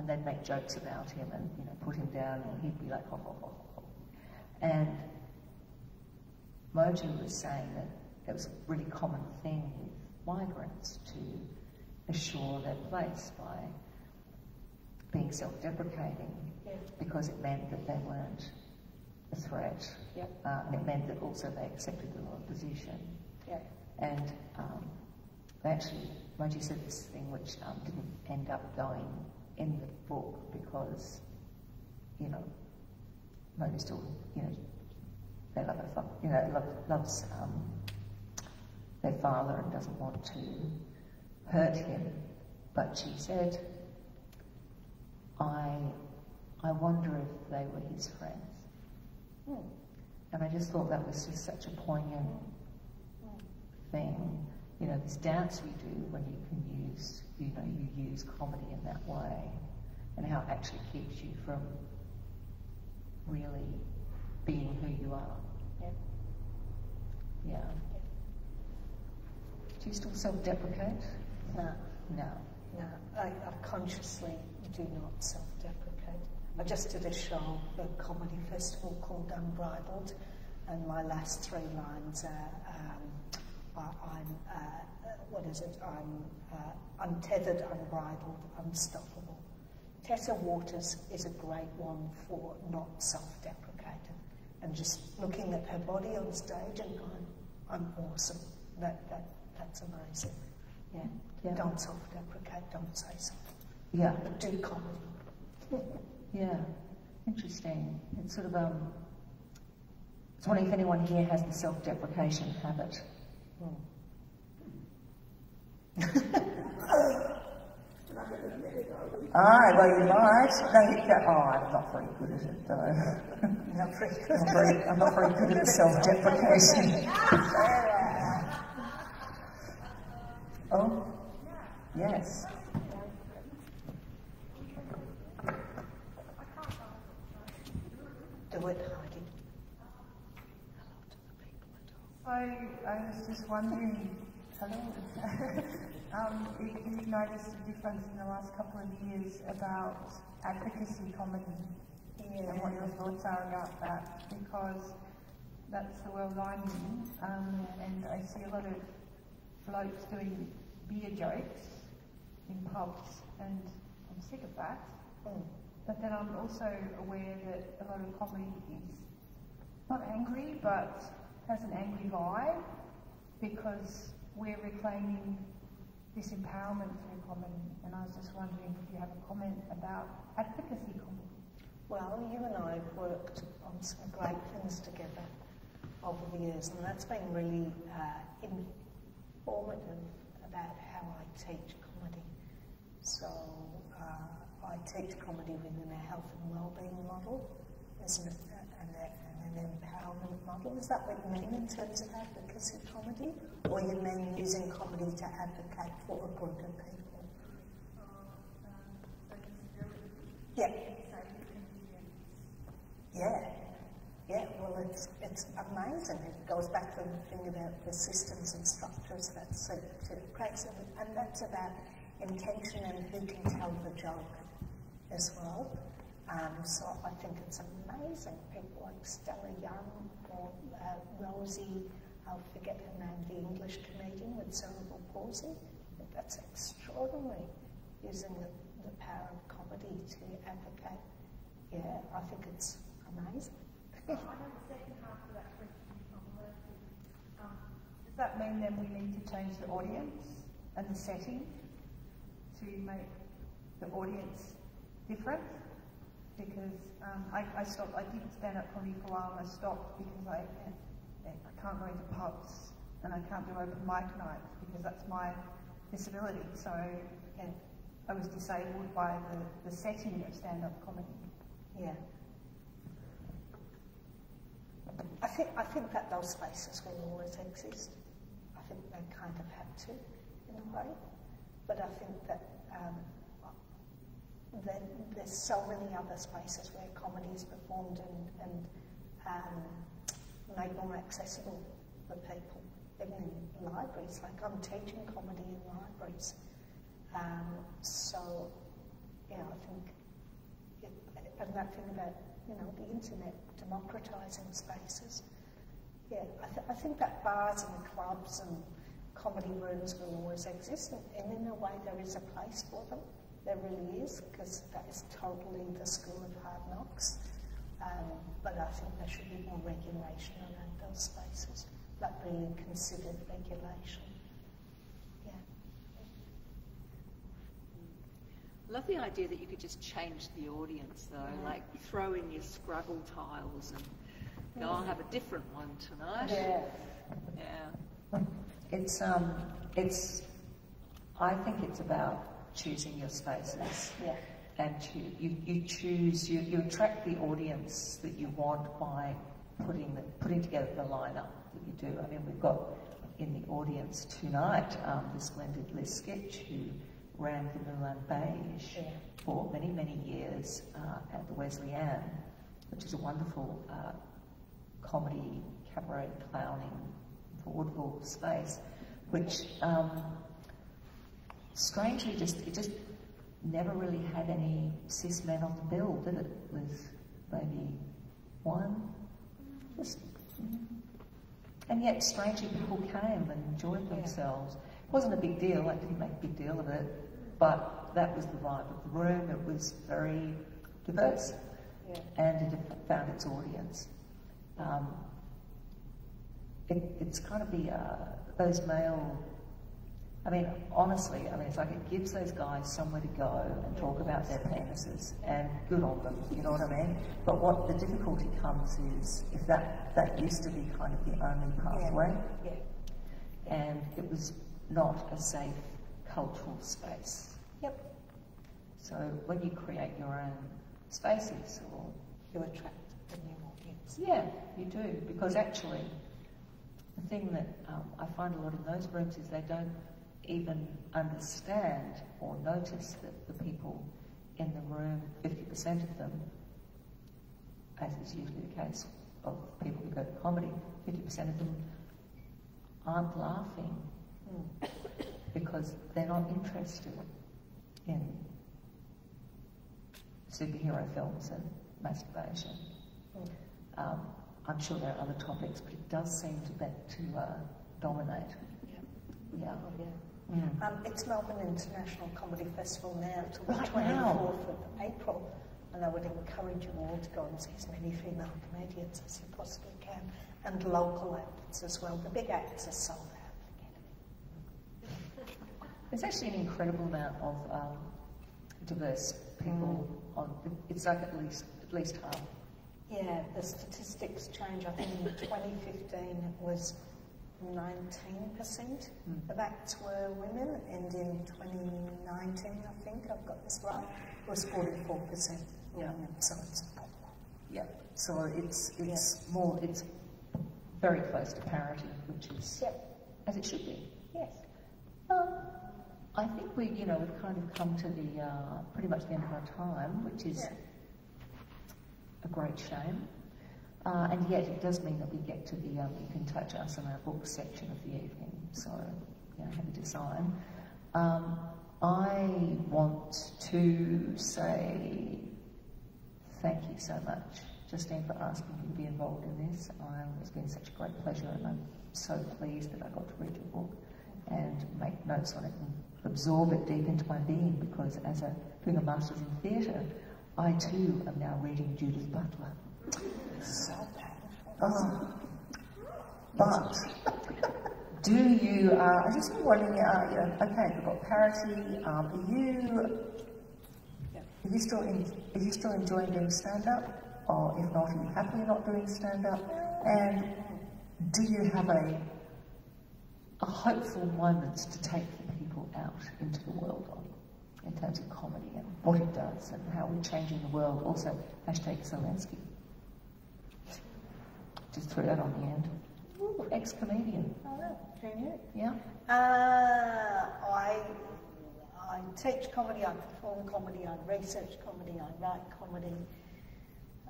they'd make jokes about him and put him down, and he'd be like, ho, ho, ho, ho. And Moji was saying that it was a really common thing with migrants to assure their place by being self-deprecating, because it meant that they weren't a threat, and it meant that also they accepted the role position. And they actually, Moji said this thing which didn't end up going in the book because, Moji still, they love her, loves their father and doesn't want to hurt him, But she said, I wonder if they were his friends. And I just thought that was just such a poignant thing. You know, this dance we do when you can use, you know, you use comedy in that way, and how it actually keeps you from really being who you are. Yeah. Do you still self-deprecate? No. No. No, I consciously do not self-deprecate. I just did a show at a comedy festival called Unbridled, and my last 3 lines are, I'm untethered, unbridled, unstoppable. Tessa Waters is a great one for not self-deprecating and just looking at her body on stage and going, I'm awesome. That's amazing. Yeah. Don't self-deprecate, don't say something. Yeah. But do comedy. Yeah. Interesting. It's sort of, I was wondering if anyone here has the self-deprecation habit. Well, you might. No, I'm not very good at it, though. I'm not very good at self-deprecation. Oh, yes. Do it, Heidi. So I was just wondering, if you've noticed a difference in the last couple of years about advocacy comedy and what your thoughts are about that, because that's the world I'm in, and I see a lot of blokes doing beer jokes in pubs, and I'm sick of that. But then I'm also aware that a lot of comedy is not angry, but has an angry vibe, because we're reclaiming this empowerment through comedy. And I was just wondering if you have a comment about advocacy comedy. Well, you and I have worked on some great things together over the years, and that's been really informative about how I teach comedy. So I teach comedy within a health and wellbeing model, isn't it? And an empowerment model. Is that what you mean in terms of advocacy comedy? Or you mean using comedy to advocate for a group of people? Yeah. Yeah, well, it's amazing. It goes back to the thing about the systems and structures that creates, and that's about intention and who can tell the joke as well. So I think it's amazing. People like Stella Young or Rosie, I'll forget her name, the English comedian with cerebral palsy. That's extraordinary, using the power of comedy to advocate. Yeah, I think it's amazing. I have a second half of that question from Merri. Does that mean then we need to change the audience and the setting to make the audience different? Because I stopped, I did stand-up comedy for a while and I stopped because I can't go into pubs and I can't do open mic nights because that's my disability. So I was disabled by the setting of stand-up comedy. Yeah. I think that those spaces will always exist. I think they kind of have to, in a way. But I think that there's so many other spaces where comedy is performed and made more accessible for people, even in libraries. Like I'm teaching comedy in libraries. So, yeah, I think, and that thing about, the internet democratising spaces. Yeah, I think that bars and clubs and comedy rooms will always exist, and in a way there is a place for them. There really is, because that is totally the school of hard knocks. But I think there should be more regulation around those spaces, like really considered regulation. Yeah. I love the idea that you could just change the audience, though, like throw in your Scrabble tiles and go, I'll have a different one tonight. Yeah. I think it's about choosing your spaces. Yeah. And you attract the audience that you want by putting together the lineup that you do. I mean, we've got in the audience tonight the splendid Liz Sketch, who ran the Moulin Beige for many, many years at the Wesleyan, which is a wonderful comedy, cabaret, clowning, vaudeville space, which strangely it just never really had any cis men on the bill, did it? With maybe one. And yet, strangely, people came and enjoyed themselves. It wasn't a big deal, I didn't make a big deal of it, but that was the vibe of the room. It was very diverse, and it found its audience. It's kind of those male, I mean, honestly, it's like it gives those guys somewhere to go and talk about their penises, and good on them, you know what I mean? But what the difficulty comes is, if that used to be kind of the only pathway, and it was not a safe cultural space. Yep. So when you create your own spaces, or You attract a new audience. yeah, you do, because actually, the thing that I find a lot in those rooms is they don't even understand or notice that the people in the room, 50% of them, as is usually the case of people who go to comedy, 50% of them aren't laughing because they're not interested in superhero films and masturbation. I'm sure there are other topics, but it does seem to dominate. Yeah. It's Melbourne International Comedy Festival now till the Right 24th now. of April, and I would encourage you all to go and see as many female comedians as you possibly can, and local acts as well. The big acts are sold out. There's actually an incredible amount of diverse people on. It's like at least half. Yeah, the statistics change. I think in 2015 it was 19% of acts were women, and in 2019, I think I've got this right, it was 44% women. So it's So it's more. It's very close to parity, which is as it should be. Yes. I think we've kind of come to the pretty much the end of our time, which is a great shame. And yet it does mean that we get to the you can touch us in our book section of the evening. So have a design. I want to say thank you so much, Justine, for asking me to be involved in this. It's been such a great pleasure, and I'm so pleased that I got to read your book and make notes on it and absorb it deep into my being, because as doing a Master's in Theatre, I too am now reading Judith Butler. So powerful. But do you? I just wondering. Okay, we've got parity. Are you still enjoying doing stand-up, or if not, are you happily not doing stand-up? And do you have a hopeful moment to take the people out into the world on, in terms of comedy and what it does and how we're changing the world? Also, #Zelensky. Just threw that on the end. Ooh, ex-comedian. Oh, who knew? Yeah. I teach comedy, I perform comedy, I research comedy, I write comedy,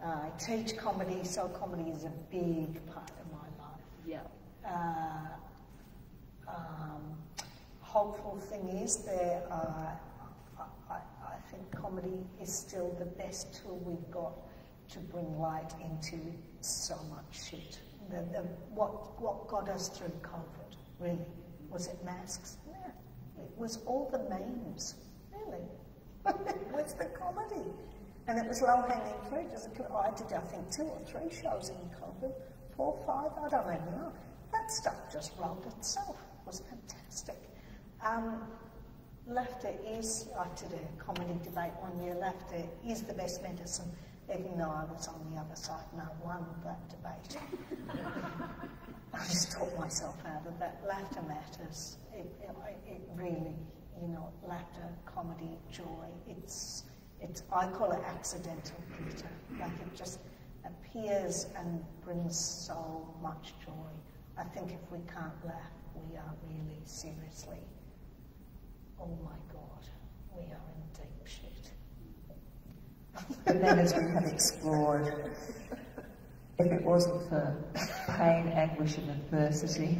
I teach comedy, so comedy is a big part of my life. Yeah. Hopeful thing is I think comedy is still the best tool we've got to bring light into so much shit. What got us through COVID, really? Was it masks? No. It was all the memes, really. It was the comedy. And it was low-hanging fruit. I did, I think, 2 or 3 shows in COVID, 4 or 5, I don't even know. That stuff just rolled itself. It was fantastic. Laughter is, I did a comedy debate one year, laughter is the best medicine, even though I was on the other side and I won that debate. I just taught myself out of that. Laughter matters. It really, you know, laughter, comedy, joy. I call it accidental theatre. Like it just appears and brings so much joy. I think if we can't laugh, we are really seriously, oh my God, we are in deep shit. And then as we have explored, if it wasn't for pain, anguish and adversity,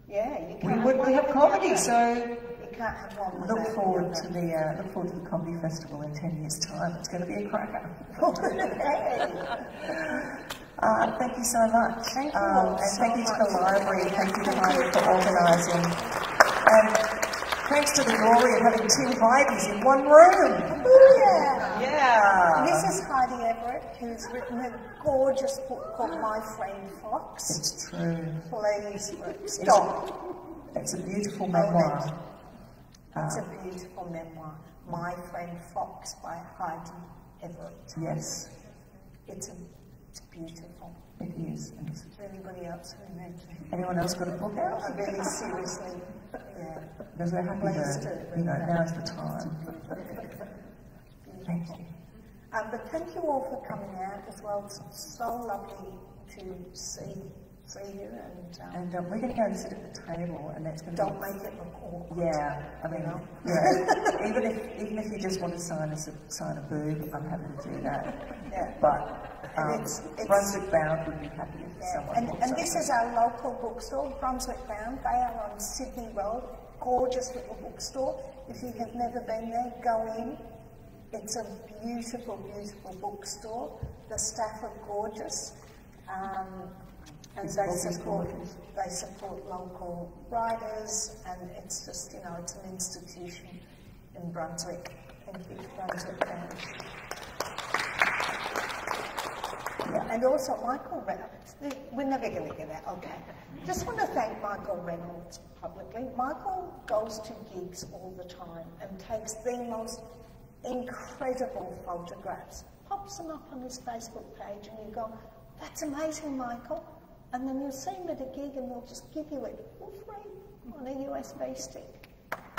we wouldn't have comedy, so you can't have one look forward to the comedy festival in 10 years' time. It's going to be a cracker. Thank you so much. Thank you and thank you to the library, thank you to Heidi for organising. And thanks to the glory of having two Heidis in one room. Yeah. This is Heidi Everett, who's written a gorgeous book called My Friend Fox. It's true. Please stop. It's a beautiful memoir. It's a beautiful memoir. My Friend Fox by Heidi Everett. Yes. It's beautiful. It is. And is anybody else who knows? Anyone else got a book out? I really seriously, Because we're happy that, now's the time. Thank you. But thank you all for coming out as well. It's so lovely to see you. And we're going to go and sit at the table, and that's going to Don't make it look awkward. Yeah, I mean, even if you just want to sign a boob, I'm happy to do that. Yeah. But Brunswick Bound would be happy if someone And this is our local bookstore, Brunswick Bound. They are on Sydney Road. Gorgeous little bookstore. If you have never been there, go in. It's a beautiful, beautiful bookstore. The staff are gorgeous. And they support local writers, and it's just, it's an institution in Brunswick. Thank you, Brunswick Bound. Yeah. And also Michael Reynolds. We're never going to get that. Okay. Just want to thank Michael Reynolds publicly. Michael goes to gigs all the time and takes the most incredible photographs, pops them up on his Facebook page, and you go, "That's amazing, Michael." And then you'll see him at a gig and they'll just give you it for free on a USB stick.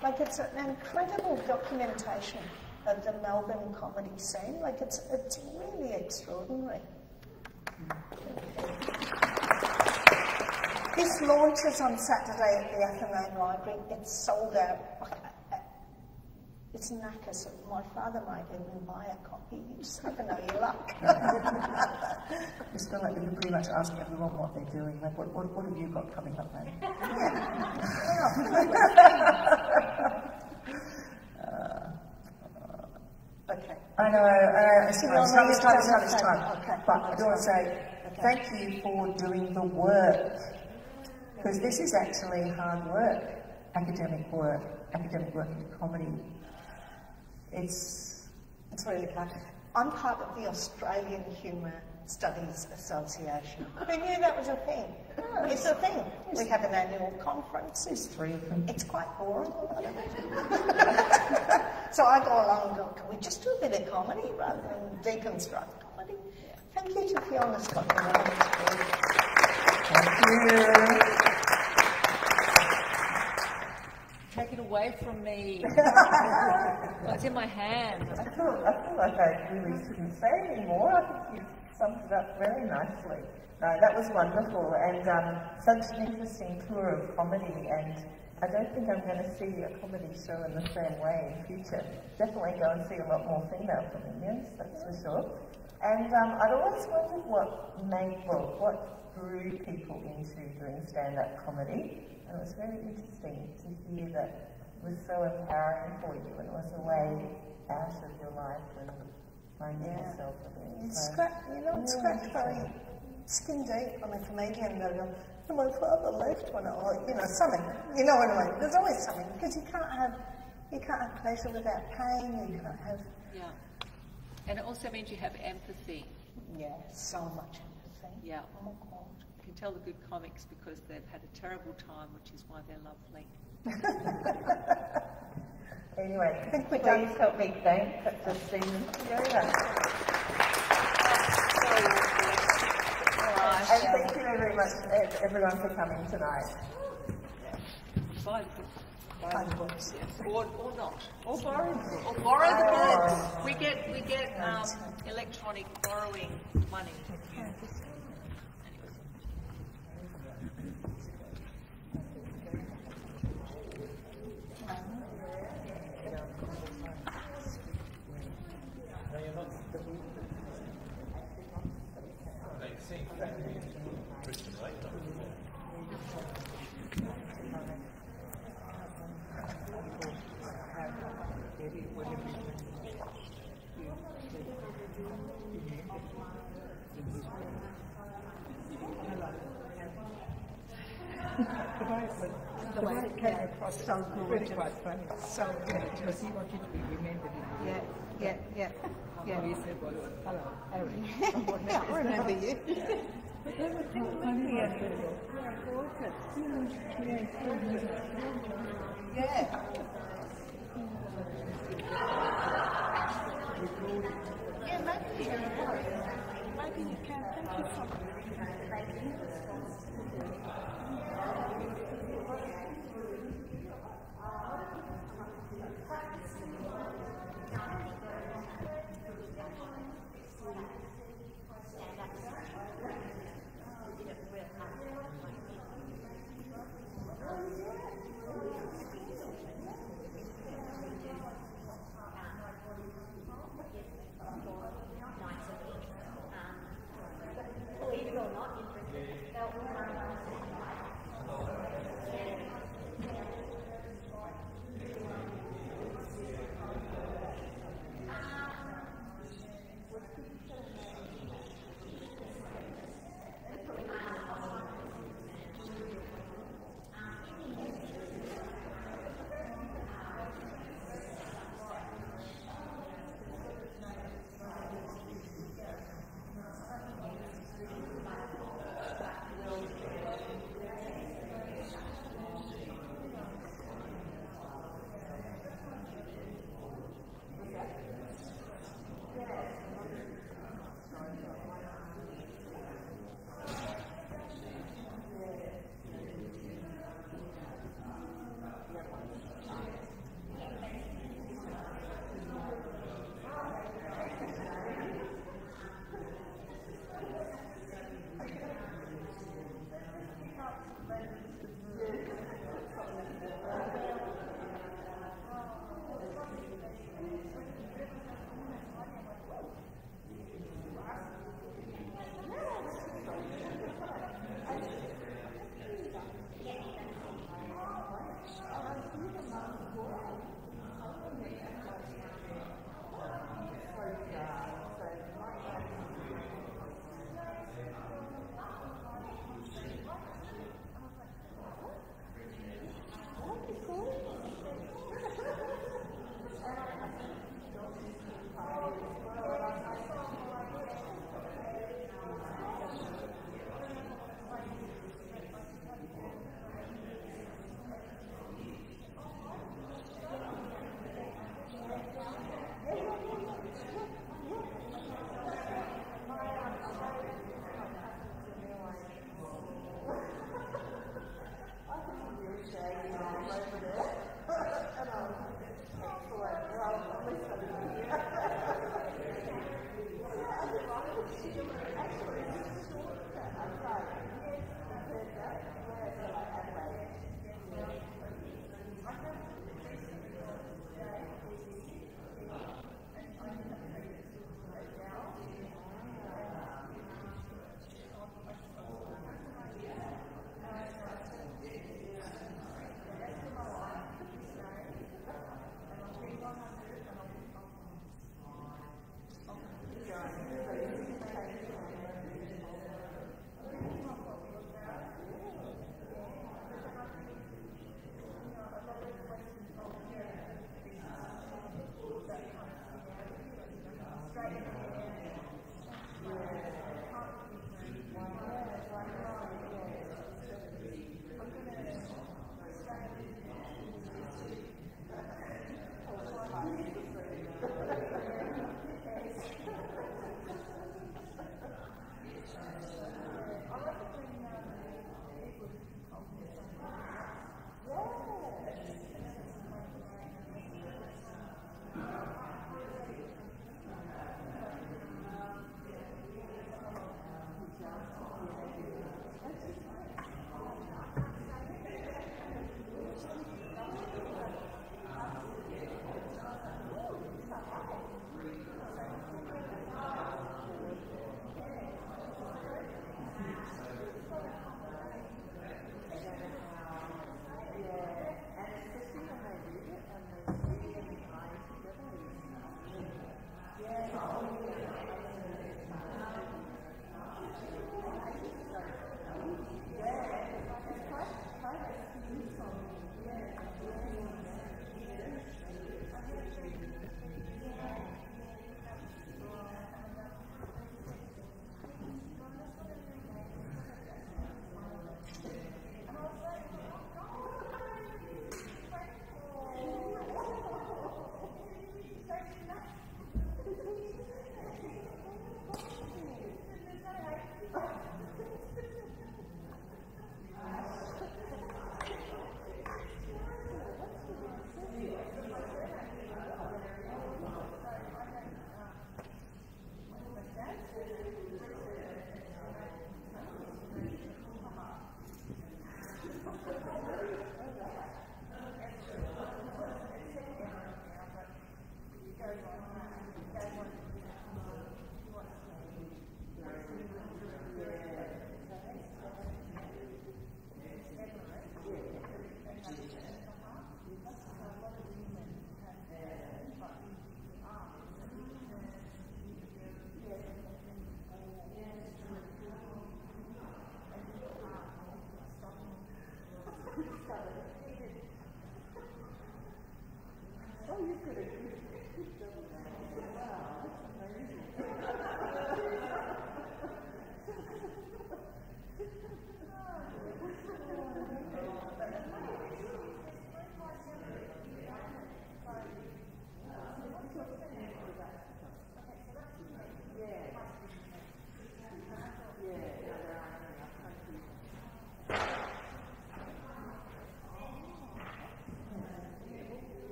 Like, it's an incredible documentation of the Melbourne comedy scene. Like, it's really extraordinary. This launches on Saturday at the Athenaeum Library. It's sold out. It's knackers. My father might even buy a copy. You just never know your luck. It's feel like you're pretty much asking everyone what they're doing. Like, what have you got coming up, man? Okay. I know. It's time. Okay. But I do want to say thank you for doing the work, because this is actually hard work, academic work in comedy. It's really fun. I'm part of the Australian Humour Studies Association. Who knew that was a thing? It's a thing. We have an annual conference. There's 3 of them. It's quite boring, a lot of it. So I go along and go, can we just do a bit of comedy rather than deconstruct comedy? Thank you to Fiona Scott Norman. Thank you. Take it away from me. It's in my hand. I feel like I really shouldn't say anymore. I think you summed it up very nicely. No, that was wonderful, and such an interesting tour of comedy, and I don't think I'm going to see a comedy show in the same way in future. Definitely go and see a lot more female comedians, that's for sure. And I'd always wondered what drew people into doing stand-up comedy, and it was very interesting to hear that it was so empowering for you, and it was a way out of your life and finding yourself a bit. It's scratch very skin deep on a comedian that goes, my father left when I was, something. You know what I mean? There's always something, because you can't have pleasure without pain. You can't have. Yeah. And it also means you have empathy. Yeah, so much empathy. Yeah. Oh my God. You can tell the good comics because they've had a terrible time, which is why they're lovely. Anyway, I think we're done. Please help me thank Justine Sless. And thank you very much, everyone, for coming tonight. Bye. Buy the books. Or not. Or borrow the books. Or borrow the books. We get electronic borrowing money. The way it came across So good. really quite funny. So good. Because he wanted to be remembered in the Yeah. What he said was, hello, Harry. Yeah, I remember you. But they were quite funny. Yeah. Yeah, maybe you can. Maybe you can. Thank you so much. Believe it or not, they'll